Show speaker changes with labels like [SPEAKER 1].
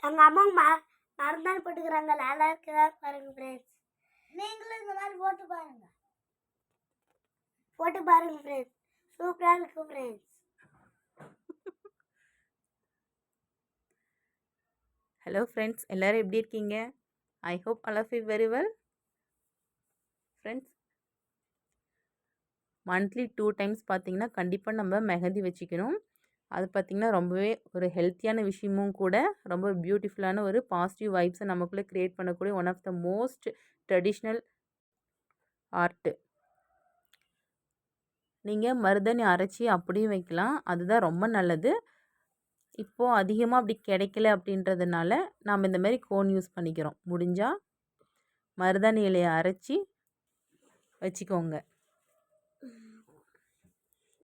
[SPEAKER 1] எங்கள் அம்மா மருந்தாணி போட்டுக்கிறாங்க. நல்லா இருக்குதா பாருங்க ஃப்ரெண்ட்ஸ். நீங்களும் இந்த மாதிரி போட்டு பாருங்க ஃப்ரெண்ட்ஸ். சூப்பராக இருக்கும் ஃப்ரெண்ட்ஸ்.
[SPEAKER 2] ஹலோ ஃப்ரெண்ட்ஸ், எல்லோரும் எப்படி இருக்கீங்க? I hope all of you very well. Friends, monthly 2 times பார்த்திங்கன்னா கண்டிப்பாக நம்ம மெஹந்தி வச்சுக்கணும். அது பார்த்திங்கன்னா ரொம்பவே ஒரு ஹெல்த்தியான விஷயமும் கூட, ரொம்ப பியூட்டிஃபுல்லான ஒரு பாசிட்டிவ் வைப்ஸை நமக்குள்ளே க்ரியேட் பண்ணக்கூடிய one of the most traditional art. நீங்கள் மருதாணி அரைச்சி அப்படியும் வைக்கலாம், அதுதான் ரொம்ப நல்லது. இப்போது அதிகமாக அப்படி கிடைக்கல அப்படின்றதுனால நாம் இந்த மாதிரி கோன் யூஸ் பண்ணிக்கிறோம். முடிஞ்சால் மருதாணி இலையை அரைச்சி வச்சுக்கோங்க.